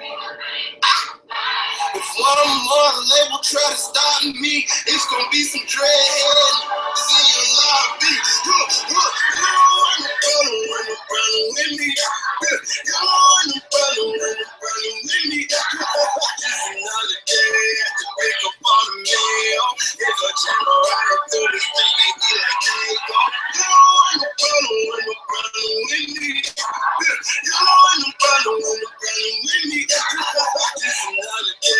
If one more label try to stop me, it's gonna be some dread. It's in your lobby. You want to run with me? You want to run with me? Just another day at the pick up on the mail. It's a channel right through this thing, they be like, hey, go. You want to run with me? You want to run with me? Just another day.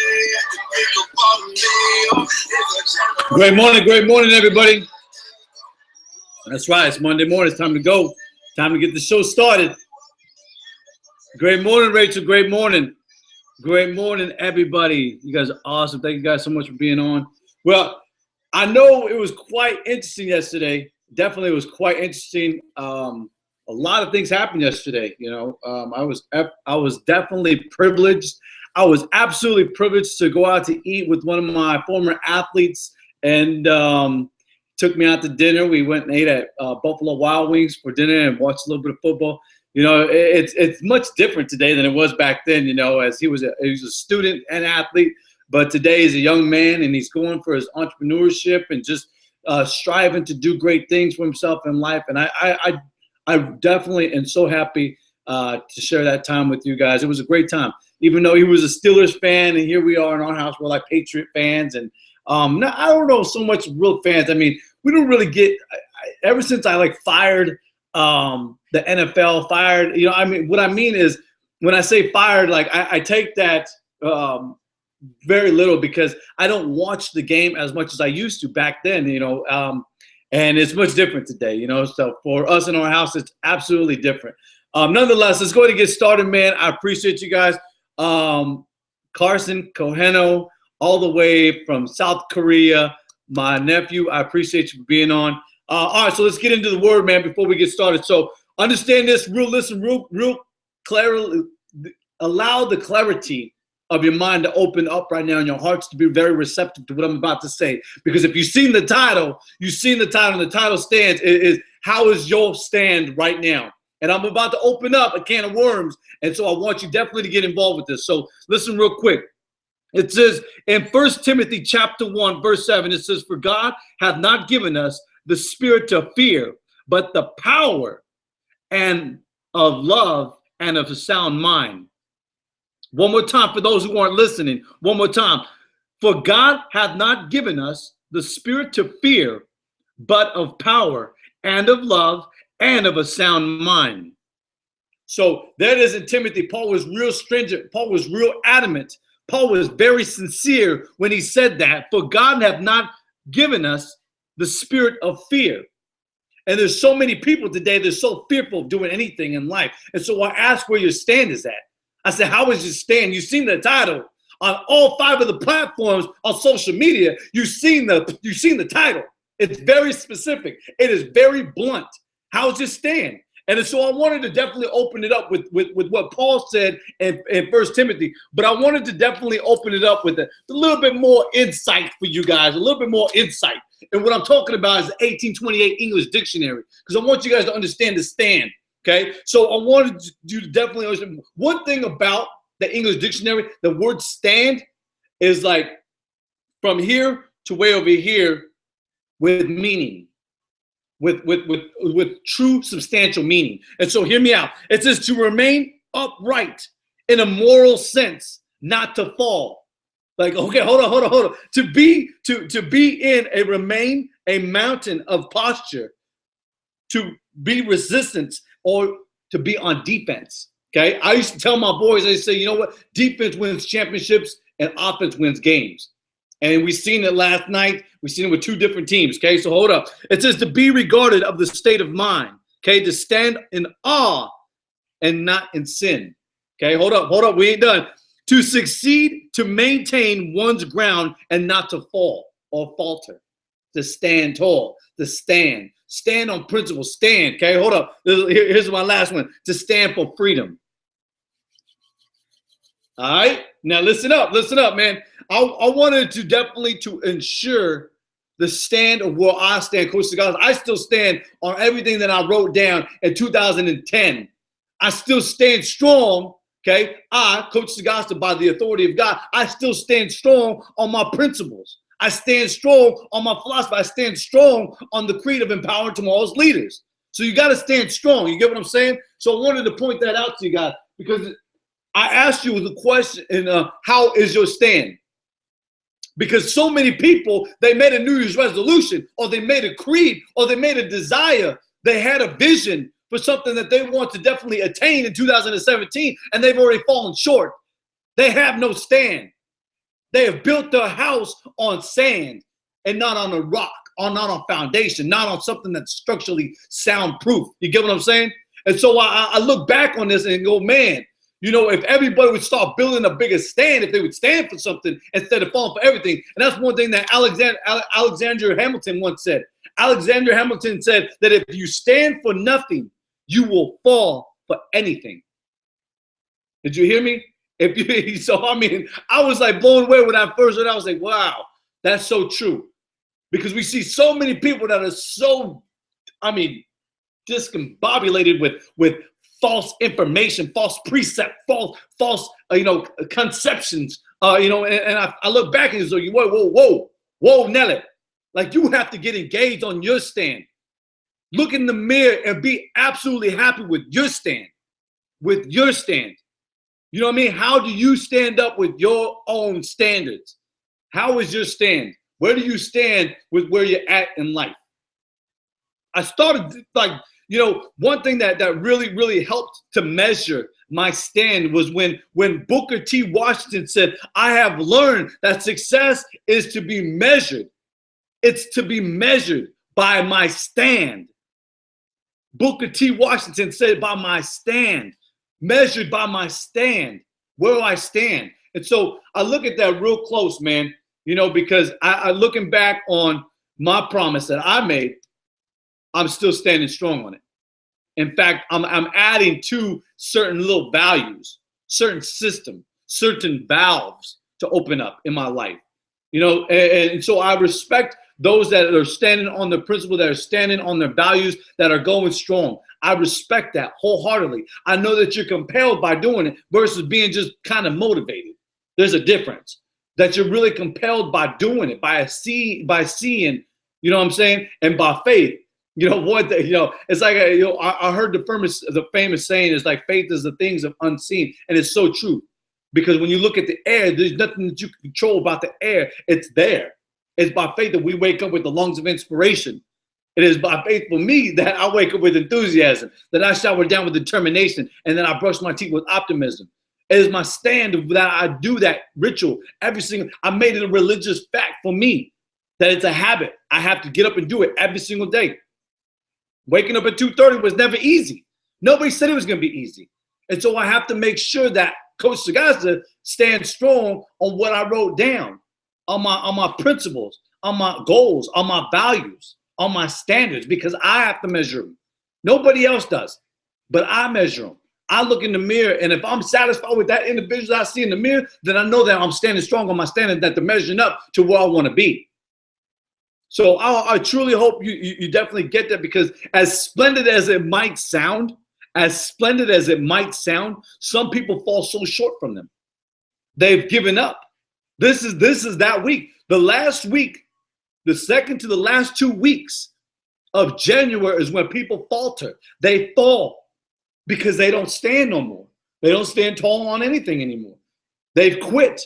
Great morning, everybody. That's right, it's Monday morning. It's time to go. Time to get the show started. Great morning, Rachel. Great morning. Great morning, everybody. You guys are awesome. Thank you guys so much for being on. Well, I know it was quite interesting yesterday. Definitely was quite interesting. A lot of things happened yesterday. You know, I was definitely privileged. I was absolutely privileged to go out to eat with one of my former athletes, and took me out to dinner. We went and ate at Buffalo Wild Wings for dinner and watched a little bit of football. You know, it's much different today than it was back then. You know, as he was a student and athlete, but today he's a young man and he's going for his entrepreneurship and just striving to do great things for himself in life. And I definitely am so happy to share that time with you guys. It was a great time. Even though he was a Steelers fan, and here we are in our house, we're like Patriot fans. And now, I don't know so much real fans. I mean, we don't really get – ever since I, fired the NFL, fired – you know, I mean, what I mean is when I say fired, I take that very little because I don't watch the game as much as I used to back then, you know, and it's much different today, you know. So for us in our house, it's absolutely different. Nonetheless, let's go ahead and get started, man. I appreciate you guys. Carson Koheno, all the way from South Korea, my nephew. I appreciate you for being on. All right, so let's get into the word, man, before we get started. So understand this, real clearly. Allow the clarity of your mind to open up right now and your hearts to be very receptive to what I'm about to say. Because if you've seen the title, and the title stands is how is your stand right now? And I'm about to open up a can of worms. And so I want you definitely to get involved with this. So listen real quick. It says in 1 Timothy chapter 1, verse 7, it says, for God hath not given us the spirit to fear, but the power and of love and of a sound mind. One more time for those who aren't listening. One more time. For God hath not given us the spirit to fear, but of power and of love and of a sound mind. So that is in Timothy. Paul was real stringent. Paul was real adamant. Paul was very sincere when he said that. For God hath not given us the spirit of fear. And there's so many people today that are so fearful of doing anything in life. And so I ask where your stand is at. I said, how is your stand? You've seen the title on all 5 of the platforms on social media. You've seen the title. It's very specific. It is very blunt. How's your stand? And so I wanted to definitely open it up with what Paul said in 1 Timothy, but I wanted to definitely open it up with a little bit more insight for you guys, a little bit more insight. And what I'm talking about is the 1828 English Dictionary, because I want you guys to understand the stand, okay? So I wanted you to definitely understand one thing about the English Dictionary, the word stand is like from here to way over here with meaning. With true substantial meaning. And so hear me out. It says to remain upright in a moral sense, not to fall. Like, okay, hold on. To be in remain a mountain of posture, to be resistance or to be on defense. Okay. I used to tell my boys, I say, you know what? Defense wins championships and offense wins games. And we seen it last night. We seen it with 2 different teams. Okay, so hold up. It says to be regarded of the state of mind. Okay, to stand in awe and not in sin. Okay, hold up. We ain't done. To succeed, to maintain one's ground and not to fall or falter. To stand tall. To stand. Stand on principle. Stand. Okay, hold up. Here's my last one. To stand for freedom. All right, now listen up, man. I wanted to definitely to ensure the stand of where I stand, Coach Cigars. I still stand on everything that I wrote down in 2010. I still stand strong Okay, I, Coach Sagasta, by the authority of God, I still stand strong on my principles. I stand strong on my philosophy. I stand strong on the creed of empowering tomorrow's leaders. So you got to stand strong. You get what I'm saying? So I wanted to point that out to you guys because I asked you the question, how is your stand? Because so many people, they made a New Year's resolution, or they made a creed, or they made a desire. They had a vision for something that they want to definitely attain in 2017, and they've already fallen short. They have no stand. They have built their house on sand and not on a rock, or not on foundation, not on something that's structurally soundproof. You get what I'm saying? And so I look back on this and go, man, you know, if everybody would start building a bigger stand, if they would stand for something instead of falling for everything. And that's one thing that Alexander Hamilton once said. Alexander Hamilton said that if you stand for nothing, you will fall for anything. Did you hear me? So, I mean, I was like blown away when I first heard it. I was like, wow, that's so true. Because we see so many people that are so, I mean, discombobulated with false information, false precept, false, conceptions, and I look back and say, whoa, Nelly, like you have to get engaged on your stand. Look in the mirror and be absolutely happy with your stand, You know what I mean? How do you stand up with your own standards? How is your stand? Where do you stand with where you're at in life? I started one thing that really, really helped to measure my stand was when Booker T. Washington said, I have learned that success is to be measured. It's to be measured by my stand. Booker T. Washington said, by my stand, measured by my stand, where I stand. And so I look at that real close, man, because I looking back on my promise that I made, I'm still standing strong on it. In fact, I'm adding to certain little values, certain system, certain valves to open up in my life, and so I respect those that are standing on the principle, that are standing on their values, that are going strong. I respect that wholeheartedly. I know that you're compelled by doing it versus being just kind of motivated. There's a difference that you're really compelled by doing it, by seeing, you know what I'm saying? And by faith. It's like, I heard the famous saying is like, faith is the things of unseen. And it's so true, because when you look at the air, there's nothing that you can control about the air. It's there. It's by faith that we wake up with the lungs of inspiration. It is by faith for me that I wake up with enthusiasm, that I shower down with determination, and then I brush my teeth with optimism. It is my stand that I do that ritual I made it a religious fact for me, that it's a habit. I have to get up and do it every single day. Waking up at 2:30 was never easy. Nobody said it was going to be easy. And so I have to make sure that Coach Sagasta stands strong on what I wrote down, on my principles, on my goals, on my values, on my standards, because I have to measure them. Nobody else does, but I measure them. I look in the mirror, and if I'm satisfied with that individual I see in the mirror, then I know that I'm standing strong on my standard, that they're measuring up to where I want to be. So I truly hope you definitely get that, because as splendid as it might sound, some people fall so short from them. They've given up. This is that week. The last week, the second to the last 2 weeks of January is when people falter. They fall because they don't stand no more. They don't stand tall on anything anymore. They've quit.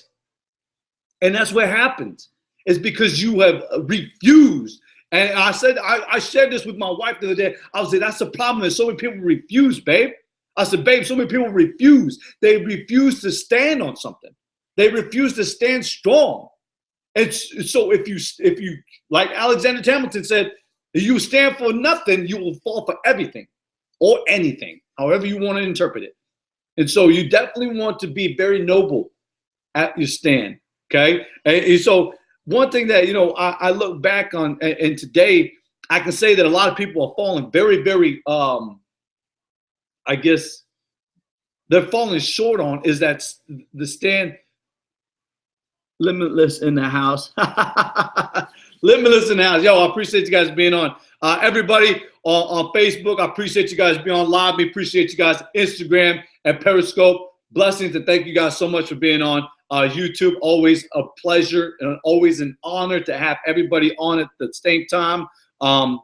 And that's what happens. It's because you have refused. And I said, I shared this with my wife the other day. I was like, that's the problem. Is so many people refuse, babe. I said, babe, so many people refuse. They refuse to stand on something. They refuse to stand strong. And so if you, like Alexander Hamilton said, if you stand for nothing, you will fall for everything or anything, however you want to interpret it. And so you definitely want to be very noble at your stand, okay? And so one thing that, I look back on, and today I can say that a lot of people are falling very, very, I guess they're falling short on, is that the stand. Limitless in the house. Limitless in the house. Yo, I appreciate you guys being on. Everybody on Facebook, I appreciate you guys being on live. We appreciate you guys Instagram and Periscope. blessings, and thank you guys so much for being on YouTube. Always a pleasure and always an honor to have everybody on at the same time,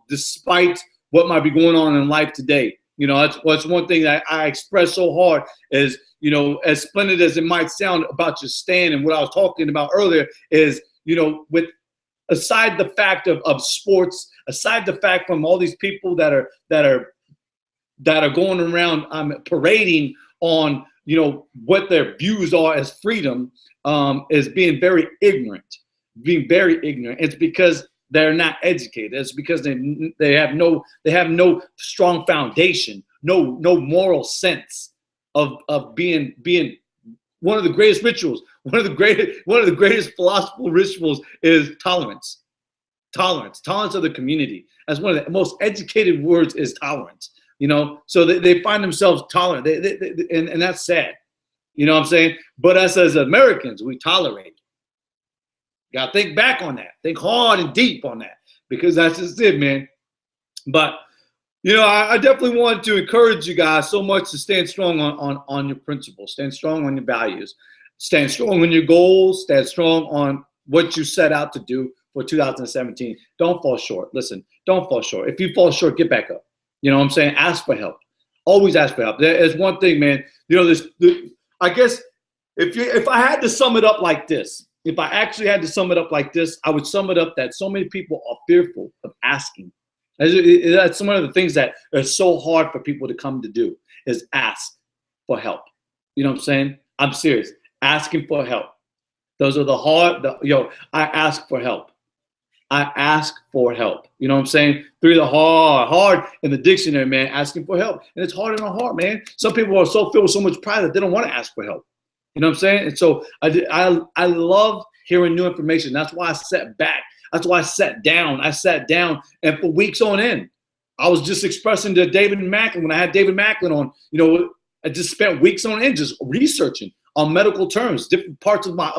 despite what might be going on in life today. You know, that's one thing that I express so hard is, you know, as splendid as it might sound about your stand and what I was talking about earlier is, you know, with aside the fact of sports, aside the fact from all these people that are going around parading on, you know, what their views are as freedom, is being very ignorant. It's because they're not educated. It's because they have no strong foundation, no moral sense of being one of the greatest rituals. One of the greatest philosophical rituals is tolerance. Tolerance of the community. That's one of the most educated words is tolerance. You know, so they find themselves tolerant, and that's sad. You know what I'm saying? But us as Americans, we tolerate. You gotta think back on that. Think hard and deep on that, because that's just it, man. But you know, I definitely want to encourage you guys so much to stand strong on your principles, stand strong on your values, stand strong on your goals, stand strong on what you set out to do for 2017. Don't fall short. Listen, don't fall short. If you fall short, get back up. You know what I'm saying? Ask for help. Always ask for help. There's one thing, man. You know, I guess if I had to sum it up like this, if I actually had to sum it up like this, I would sum it up that so many people are fearful of asking. That's one of the things that are so hard for people to come to do is ask for help. You know what I'm saying? I'm serious. Asking for help. Those are the hard. I ask for help. I ask for help. You know what I'm saying? Through the hard in the dictionary, man, asking for help. And it's hard in the heart, man. Some people are so filled with so much pride that they don't want to ask for help. You know what I'm saying? And so I love hearing new information. That's why I sat back. That's why I sat down. And for weeks on end, I was just expressing to David Macklin. When I had David Macklin on, you know, I just spent weeks on end just researching on medical terms, different parts of my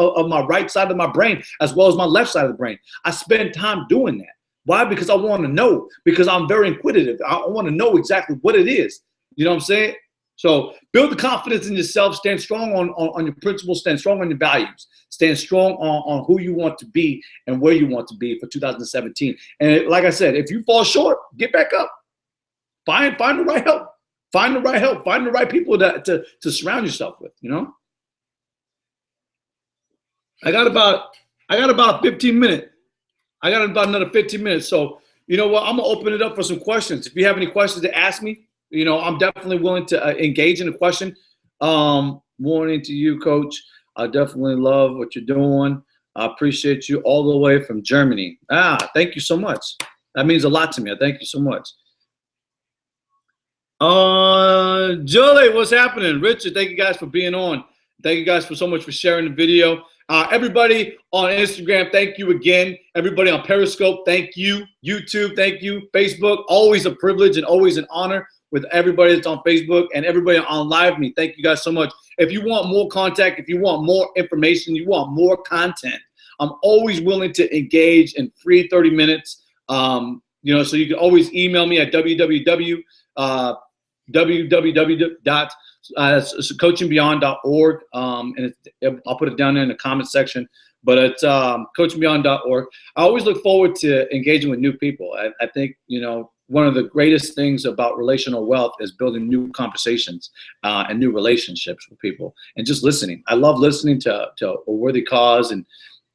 right side of my brain, as well as my left side of the brain. I spend time doing that. Why? Because I want to know, because I'm very inquisitive. I want to know exactly what it is. You know what I'm saying? So build the confidence in yourself, stand strong on your principles, stand strong on your values, stand strong on who you want to be and where you want to be for 2017. And like I said, if you fall short, get back up. Find the right help. Find the right help. Find the right people to surround yourself with, you know? I got about 15 minutes. I got about another 15 minutes. So, you know what? I'm going to open it up for some questions. If you have any questions to ask me, you know, I'm definitely willing to engage in a question. Morning to you, Coach. I definitely love what you're doing. I appreciate you all the way from Germany. Thank you so much. That means a lot to me. Thank you so much. Julie, what's happening? Richard, thank you guys for being on. Thank you guys so much for sharing the video. Everybody on Instagram, thank you again. Everybody on Periscope, thank you. YouTube, thank you. Facebook, always a privilege and always an honor with everybody that's on Facebook and everybody on LiveMe. Thank you guys so much. If you want more contact, if you want more information, you want more content, I'm always willing to engage in free 30 minutes. You know, so you can always email me at www.coachingbeyond.org, and I'll put it down there in the comment section. But it's coachingbeyond.org. I always look forward to engaging with new people. I think, you know, one of the greatest things about relational wealth is building new conversations and new relationships with people, and just listening. I love listening to a worthy cause and,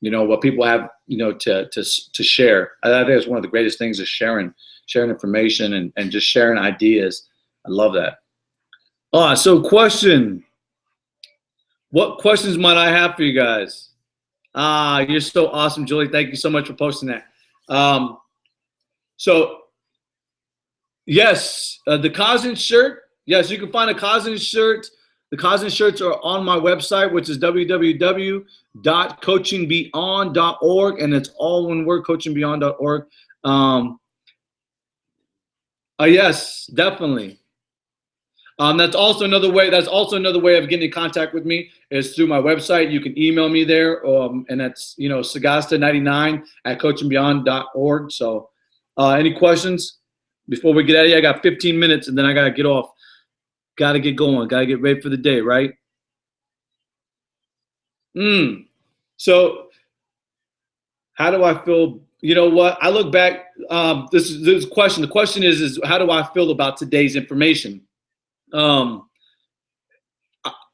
you know, what people have, you know, to share. I think it's one of the greatest things is sharing information and just sharing ideas. I love that. So question. What questions might I have for you guys? You're so awesome, Julie. Thank you so much for posting that. So yes, the Cousin shirt. Yes, you can find a Cousin shirt. The Cousin shirts are on my website, which is www.coachingbeyond.org, and it's all one word, coachingbeyond.org. Yes, definitely. That's also another way. That's also another way of getting in contact with me is through my website. You can email me there, and that's, you know, sagasta99@coachingbeyond.org. So, any questions before we get out of here? I got 15 minutes, and then I gotta get off. Gotta get going. Gotta get ready for the day, right? So how do I feel? You know what? I look back. This is a question. The question is how do I feel about today's information? I'm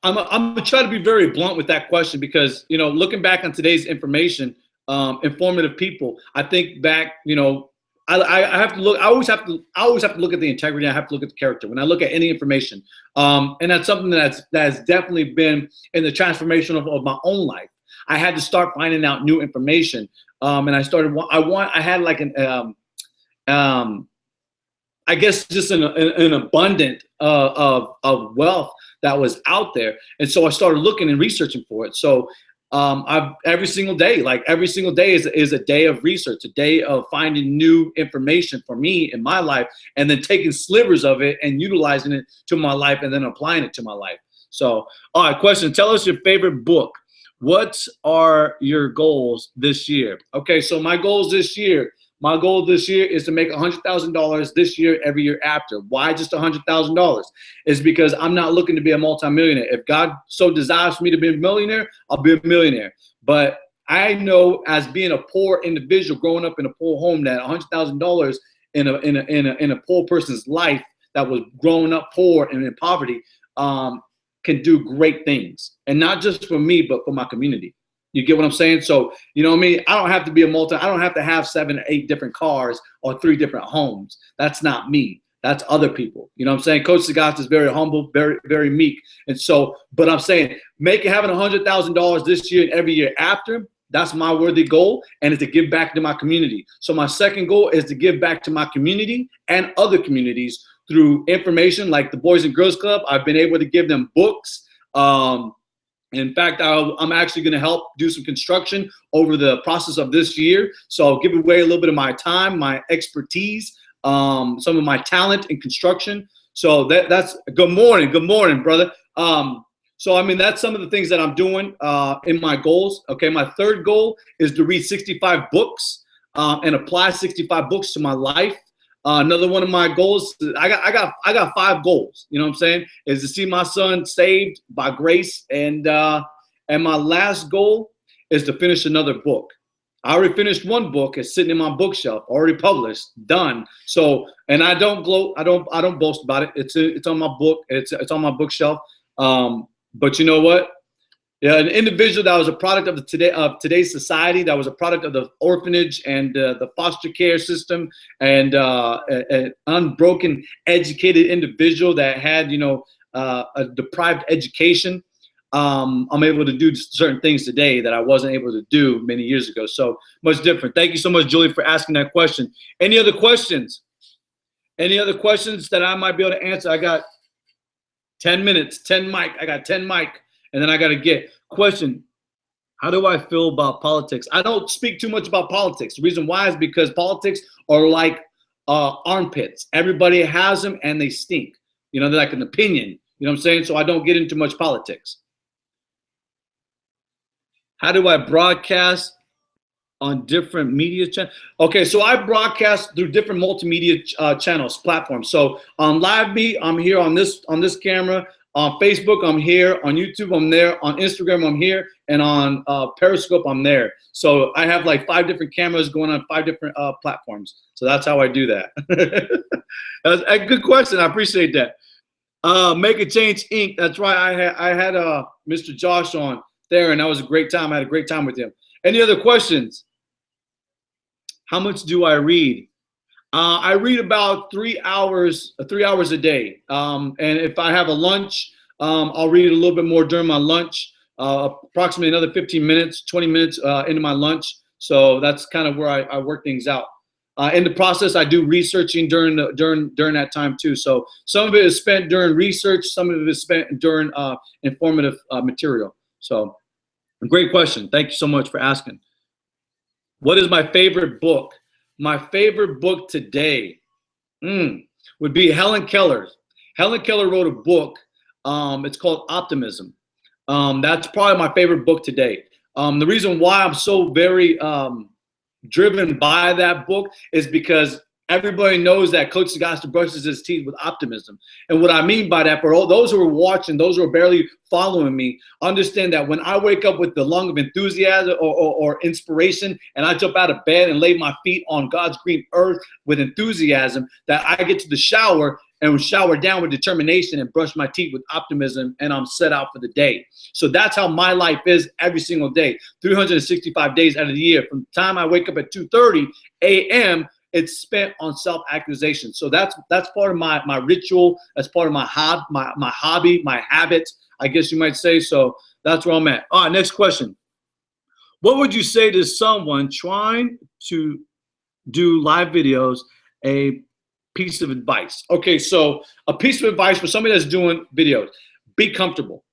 gonna try to be very blunt with that question because, you know, looking back on today's information, informative people, I think back, you know, I have to look. I always have to look at the integrity. I have to look at the character when I look at any information, and that's something that's definitely been in the transformation of my own life. I had to start finding out new information, and I started. I had like an I guess just an abundant of wealth that was out there, and so I started looking and researching for it. So every single day is a day of research, a day of finding new information for me in my life, and then taking slivers of it and utilizing it to my life, and then applying it to my life. So, all right, question: tell us your favorite book. What are your goals this year? Okay, so my goal this year is to make $100,000 this year, every year after. Why just $100,000? Is because I'm not looking to be a multimillionaire. If God so desires for me to be a millionaire, I'll be a millionaire. But I know, as being a poor individual growing up in a poor home, that $100,000 in a poor person's life that was growing up poor and in poverty can do great things, and not just for me, but for my community. You get what I'm saying? So, you know what I mean? I don't have to be I don't have to have 7 or 8 different cars or 3 different homes. That's not me. That's other people. You know what I'm saying? Coach Sagas is very humble, very, very meek. And so, but I'm saying, having $100,000 this year and every year after, that's my worthy goal, and it's to give back to my community. So my second goal is to give back to my community and other communities through information like the Boys and Girls Club. I've been able to give them books. In fact, I'm actually going to help do some construction over the process of this year. So I'll give away a little bit of my time, my expertise, some of my talent in construction. So that's good morning, brother. So I mean, that's some of the things that I'm doing in my goals. Okay, my third goal is to read 65 books and apply 65 books to my life. Another one of my goals, I got 5 goals, you know what I'm saying, is to see my son saved by grace. And my last goal is to finish another book. I already finished one book. It's sitting in my bookshelf, already published, done. So, and I don't gloat. I don't boast about it. It's on my book. It's on my bookshelf. But you know what? Yeah, an individual that was a product of today's society, that was a product of the orphanage and the foster care system, and an unbroken, educated individual that had, you know, a deprived education. I'm able to do certain things today that I wasn't able to do many years ago. So much different. Thank you so much, Julie, for asking that question. Any other questions? Any other questions that I might be able to answer? I got 10 minutes, 10 mic. I got 10 mic. And then I got to get question. How do I feel about politics? I don't speak too much about politics. The reason why is because politics are like armpits. Everybody has them and they stink. You know, they're like an opinion. You know what I'm saying? So I don't get into much politics. How do I broadcast on different media channels? Okay, so I broadcast through different multimedia channels, platforms. So on LiveMe, I'm here on this camera. On Facebook, I'm here. On YouTube, I'm there. On Instagram, I'm here. And on Periscope, I'm there. So I have like 5 different cameras going on 5 different platforms. So that's how I do that. That's a good question. I appreciate that. Make a Change Inc. That's right. I had Mr. Josh on there, and that was a great time. I had a great time with him. Any other questions? How much do I read? I read about 3 hours a day. And if I have a lunch, I'll read a little bit more during my lunch, approximately another 15 minutes, 20 minutes into my lunch. So that's kind of where I work things out. In the process, I do researching during that time too. So some of it is spent during research, some of it is spent during informative material. So great question. Thank you so much for asking. What is my favorite book? My favorite book today would be Helen Keller. Helen Keller wrote a book. It's called Optimism. That's probably my favorite book today. The reason why I'm so very driven by that book is because Everybody knows that Coach Sagasta brushes his teeth with optimism. And what I mean by that, for all those who are watching, those who are barely following me, understand that when I wake up with the lung of enthusiasm or inspiration, and I jump out of bed and lay my feet on God's green earth with enthusiasm, that I get to the shower and shower down with determination and brush my teeth with optimism, and I'm set out for the day. So that's how my life is every single day, 365 days out of the year. From the time I wake up at 2:30 a.m., it's spent on self-actualization. So that's part of my ritual. That's part of my hobby, my habit, I guess you might say. So that's where I'm at. All right, next question. What would you say to someone trying to do live videos, a piece of advice? Okay, so a piece of advice for somebody that's doing videos: be comfortable.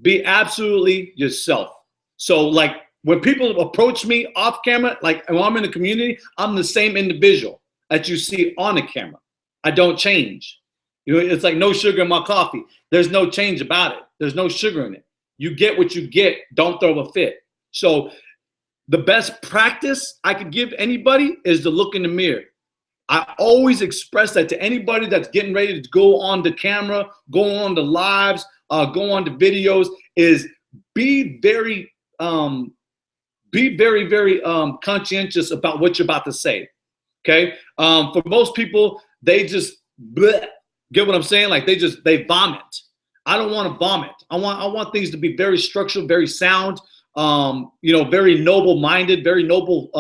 Be absolutely yourself. So like, when people approach me off camera, like when I'm in the community, I'm the same individual that you see on the camera. I don't change. You know, it's like no sugar in my coffee. There's no change about it. There's no sugar in it. You get what you get. Don't throw a fit. So the best practice I could give anybody is to look in the mirror. I always express that to anybody that's getting ready to go on the camera, go on the lives, go on the videos, is be very conscientious about what you're about to say. Okay. For most people, they just bleh, get what I'm saying? Like they vomit. I don't want to vomit. I want things to be very structured, very sound, very noble-minded, very noble,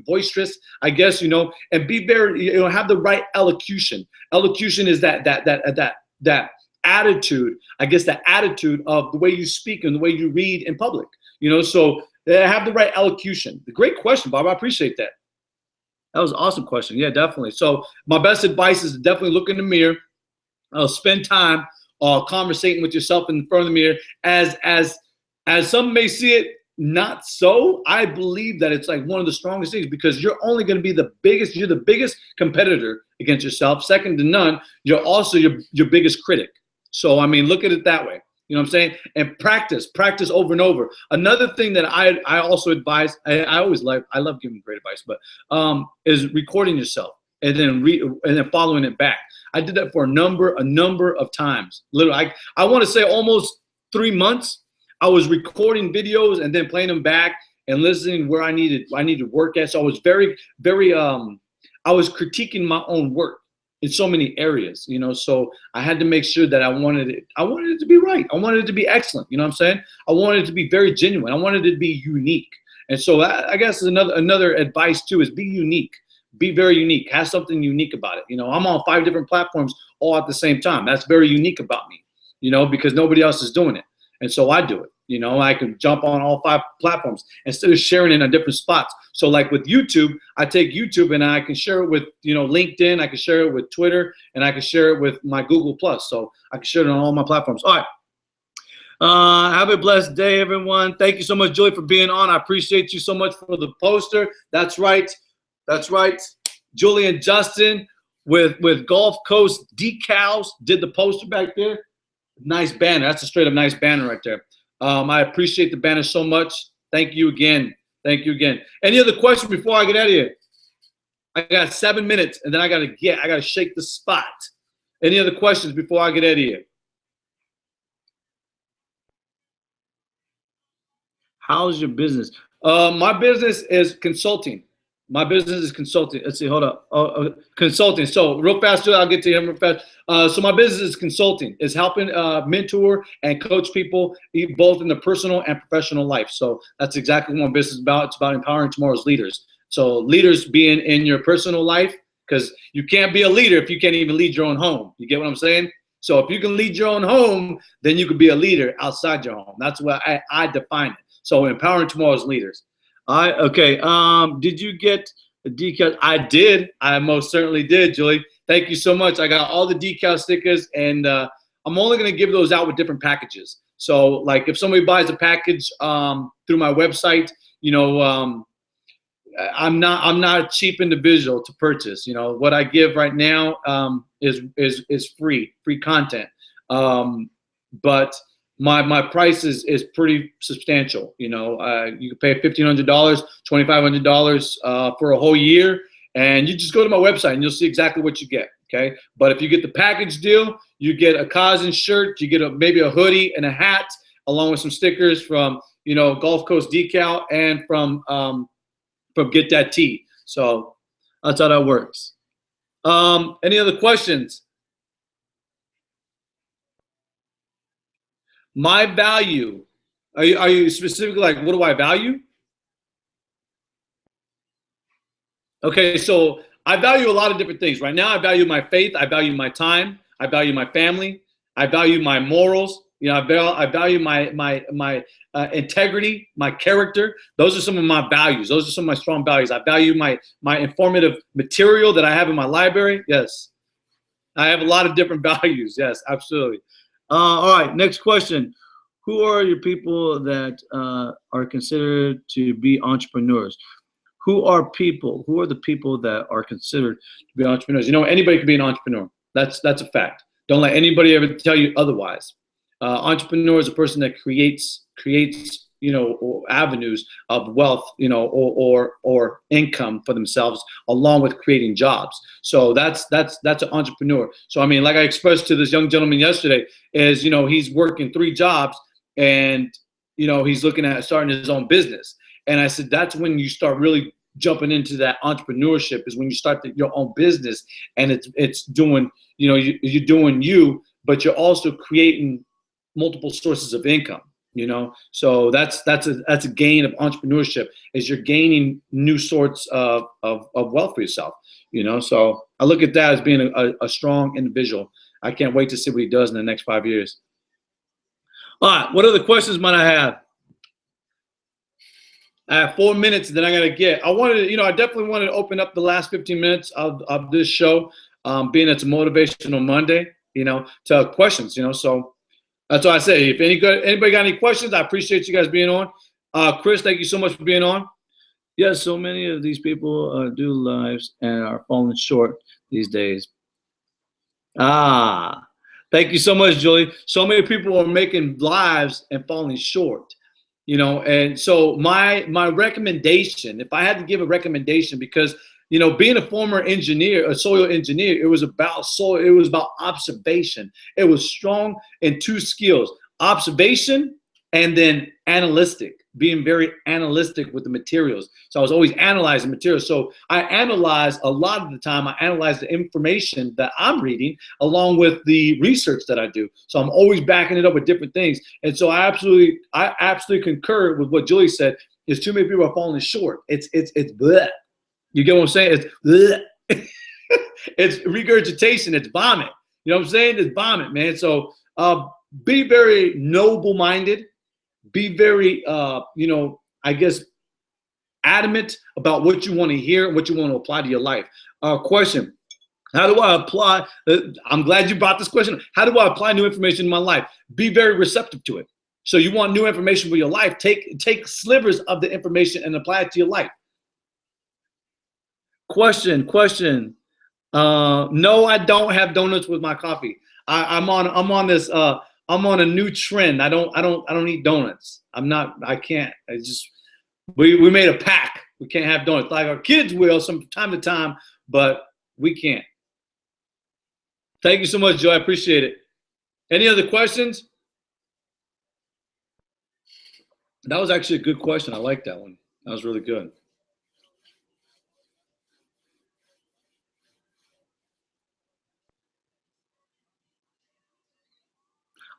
boisterous, I guess, and be very, have the right elocution. Elocution is that attitude, I guess, that attitude of the way you speak and the way you read in public, so have the right elocution. The great question, Bob. I appreciate that. That was an awesome question. Yeah, definitely. So my best advice is to definitely look in the mirror, spend time conversating with yourself in front of the mirror. As some may see it, not so. I believe that it's like one of the strongest things, because you're only going to be you're the biggest competitor against yourself, second to none. You're also your biggest critic. So, I mean, look at it that way. You know what I'm saying? And practice over and over. Another thing that I also advise, I love giving great advice, but is recording yourself and then following it back. I did that for a number of times. Literally, I want to say almost 3 months. I was recording videos and then playing them back and listening where I needed to work at. So I was very, very I was critiquing my own work in so many areas, so I had to make sure that I wanted it to be right. I wanted it to be excellent. You know what I'm saying? I wanted it to be very genuine. I wanted it to be unique. And so I guess another advice too is be unique. Be very unique. Have something unique about it. I'm on 5 different platforms all at the same time. That's very unique about me, because nobody else is doing it. And so I do it. I can jump on all 5 platforms instead of sharing it on different spots. So like with YouTube, I take YouTube and I can share it with, LinkedIn. I can share it with Twitter, and I can share it with my Google+. So I can share it on all my platforms. All right. Have a blessed day, everyone. Thank you so much, Julie, for being on. I appreciate you so much for the poster. That's right. Julie and Justin with Gulf Coast Decals did the poster back there. Nice banner. That's a straight up nice banner right there. I appreciate the banner so much. Thank you again. Any other questions before I get out of here? I got 7 minutes, and then I gotta shake the spot. Any other questions before I get out of here? How's your business? My business is consulting. Let's see, hold up. Consulting. So real fast, I'll get to him real fast. So my business is consulting. It's helping mentor and coach people, both in the personal and professional life. So that's exactly what my business is about. It's about empowering tomorrow's leaders. So leaders being in your personal life, because you can't be a leader if you can't even lead your own home. You get what I'm saying? So if you can lead your own home, then you could be a leader outside your home. That's what I define it. So empowering tomorrow's leaders. Okay. Did you get the decal? I did. I most certainly did, Julie. Thank you so much. I got all the decal stickers, and I'm only going to give those out with different packages. So, like, if somebody buys a package through my website, I'm not a cheap individual to purchase. What I give right now is free content. But my price is pretty substantial. You can pay $1,500, $2,500 for a whole year, And you just go to my website and you'll see exactly what you get. Okay. But if you get the package deal, you get a Cousin shirt, you get maybe a hoodie and a hat, along with some stickers from, Gulf Coast Decal and from Get That Tea. So that's how that works. Any other questions? My value. Are you specifically like, what do I value? Okay, so I value a lot of different things. Right now, I value my faith. I value my time. I value my family. I value my morals. I value my integrity, my character. Those are some of my values. Those are some of my strong values. I value my informative material that I have in my library. Yes, I have a lot of different values. Yes, absolutely. All right, next question. Who are your people that are considered to be entrepreneurs? Who are the people that are considered to be entrepreneurs? Anybody can be an entrepreneur. That's a fact. Don't let anybody ever tell you otherwise. Entrepreneur is a person that creates avenues of wealth, or income for themselves, along with creating jobs. So that's an entrepreneur. So like I expressed to this young gentleman yesterday, is he's working 3 jobs, and he's looking at starting his own business. And I said, that's when you start really jumping into that entrepreneurship, is when you start your own business, and it's doing, you're doing you, but you're also creating multiple sources of income, so that's a gain of entrepreneurship, is you're gaining new sorts of wealth for yourself, so I look at that as being a strong individual. I can't wait to see what he does in the next 5 years. All right, what other questions might I have? I have 4 minutes, and then I gotta get. I definitely wanted to open up the last 15 minutes of this show, being it's a motivational Monday, to questions, so that's why I say, if anybody got any questions, I appreciate you guys being on. Chris, thank you so much for being on. Yes, so many of these people do lives and are falling short these days. Thank you so much, Julie. So many people are making lives and falling short. And so my recommendation, if I had to give a recommendation, because being a former engineer, a soil engineer, it was about soil, it was about observation. It was strong in 2 skills: observation and then analytic, being very analytic with the materials. So I was always analyzing materials. So I analyze a lot of the time, I analyze the information that I'm reading along with the research that I do. So I'm always backing it up with different things. And so I absolutely concur with what Julie said, is too many people are falling short. It's bleh. You get what I'm saying? It's bleh. It's regurgitation. It's vomit. You know what I'm saying? It's vomit, man. So be very noble-minded. Be very, I guess, adamant about what you want to hear and what you want to apply to your life. Question: how do I apply? I'm glad you brought this question. How do I apply new information in my life? Be very receptive to it. So you want new information for your life? Take slivers of the information and apply it to your life. Question. No, I don't have donuts with my coffee. I'm on this. I'm on a new trend. I don't eat donuts. I can't. We made a pact. We can't have donuts. Like our kids will from time to time, but we can't. Thank you so much, Joe. I appreciate it. Any other questions? That was actually a good question. I like that one. That was really good.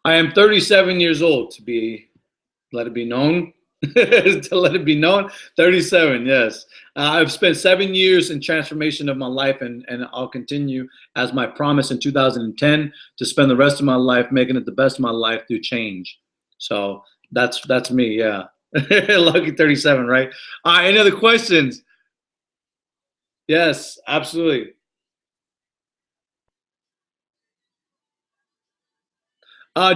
I am 37 years old, let it be known. To let it be known, 37, yes. I've spent 7 years in transformation of my life, and I'll continue as my promise in 2010 to spend the rest of my life making it the best of my life through change. So that's me, yeah. Lucky 37, right? All right, any other questions? Yes, absolutely.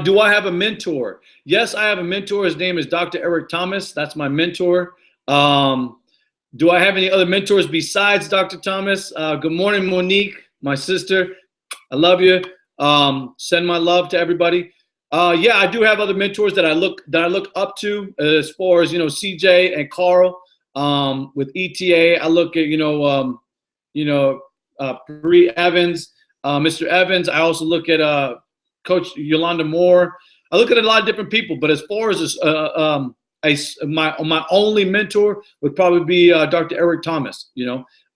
Do I have a mentor? Yes, I have a mentor. His name is Dr. Eric Thomas. That's my mentor. Do I have any other mentors besides Dr. Thomas? Good morning, Monique, my sister. I love you. Send my love to everybody. Yeah, I do have other mentors that I look up to, as far as CJ and Carl with ETA. I look at Bree Evans, Mr. Evans. I also look at Coach Yolanda Moore. I look at a lot of different people, but as far as my only mentor would probably be Dr. Eric Thomas.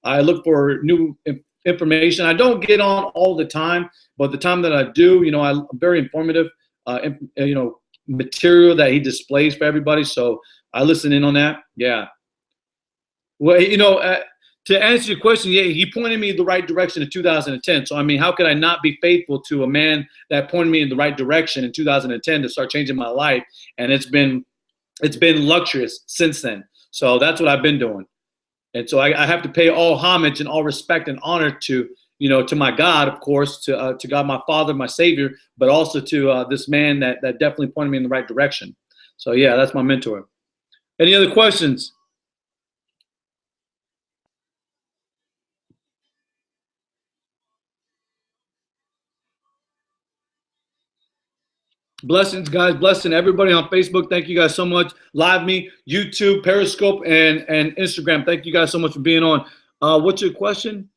I look for new information. I don't get on all the time, but the time that I do, I'm very informative, material that he displays for everybody. So I listen in on that. Yeah. Well, to answer your question, yeah, he pointed me in the right direction in 2010. So, I mean, how could I not be faithful to a man that pointed me in the right direction in 2010 to start changing my life? And it's been luxurious since then. So that's what I've been doing. And so I have to pay all homage and all respect and honor to, to my God, of course, to God, my Father, my Savior, but also to this man that definitely pointed me in the right direction. So, yeah, that's my mentor. Any other questions? Blessings, guys. Blessing everybody on Facebook. Thank you guys so much. Live me, YouTube, Periscope, and Instagram. Thank you guys so much for being on. What's your question?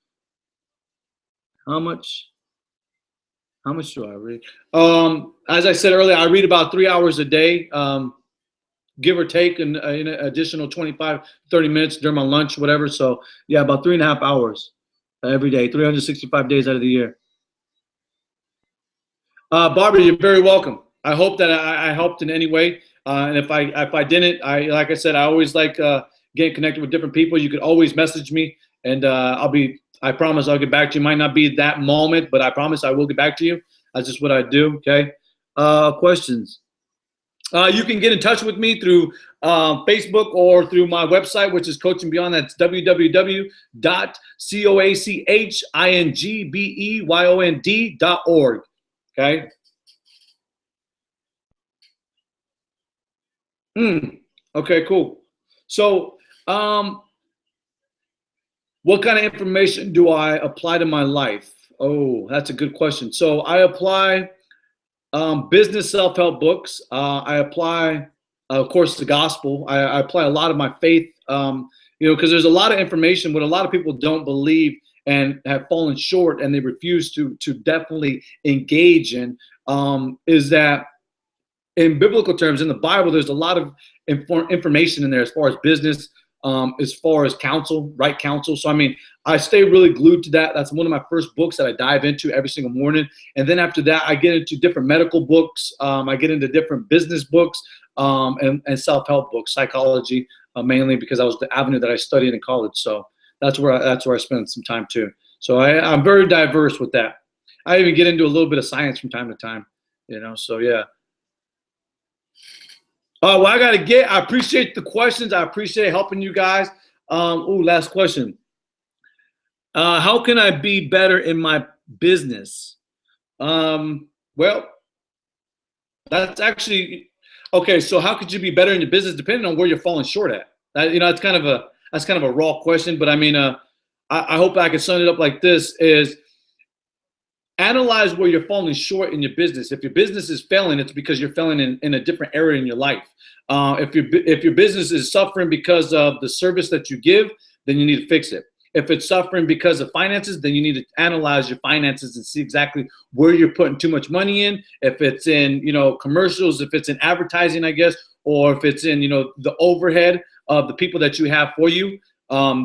How much do I read? As I said earlier, I read about 3 hours a day, give or take an additional 25, 30 minutes during my lunch, whatever. So, yeah, about 3.5 hours every day, 365 days out of the year. Barbara, you're very welcome. I hope that I helped in any way. And if I didn't, like I said, I always like getting connected with different people. You could always message me, and I promise I'll get back to you. Might not be that moment, but I promise I will get back to you. That's just what I do. Okay. Questions? You can get in touch with me through Facebook or through my website, which is Coaching Beyond. That's www.coachingbeyond.org. Okay. Okay, cool. So, what kind of information do I apply to my life? Oh, that's a good question. So I apply business self-help books. I apply, of course, the gospel. I apply a lot of my faith, because there's a lot of information what a lot of people don't believe and have fallen short, and they refuse to definitely engage in, is that in biblical terms, in the Bible, there's a lot of information in there as far as business, as far as counsel, right counsel. So, I mean, I stay really glued to that. That's one of my first books that I dive into every single morning. And then after that, I get into different medical books. I get into different business books and self-help books, psychology, mainly because that was the avenue that I studied in college. So that's where I spend some time too. So I'm very diverse with that. I even get into a little bit of science from time to time, so yeah. Well, I got to get. I appreciate the questions. I appreciate helping you guys. Last question. How can I be better in my business? Well, that's actually okay. So, how could you be better in your business, depending on where you're falling short at? It's kind of a raw question, but I mean, I hope I can sum it up like this: is analyze where you're falling short in your business. If your business is failing, it's because you're failing in a different area in your life. If your business is suffering because of the service that you give, then you need to fix it. If it's suffering because of finances, then you need to analyze your finances and see exactly where you're putting too much money in. If it's in, commercials, if it's in advertising, I guess, or if it's in, the overhead of the people that you have for you.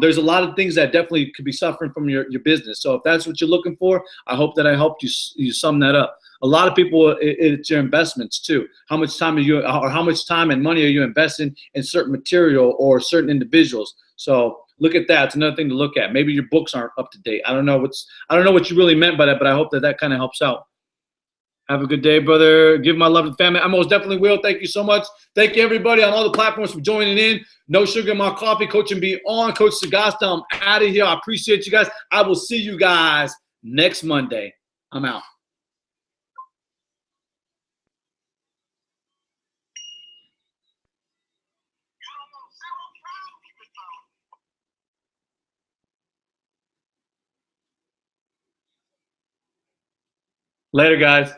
There's a lot of things that definitely could be suffering from your business. So if that's what you're looking for, I hope that I helped you sum that up. A lot of people, it's your investments too. How much time how much time and money are you investing in certain material or certain individuals? So look at that. It's another thing to look at. Maybe your books aren't up to date. I don't know what you really meant by that, but I hope that kind of helps out. Have a good day, brother. Give my love to the family. I most definitely will. Thank you so much. Thank you, everybody, on all the platforms for joining in. No sugar in my coffee. Coaching Beyond. Coach Sagasta. I'm out of here. I appreciate you guys. I will see you guys next Monday. I'm out. Later, guys.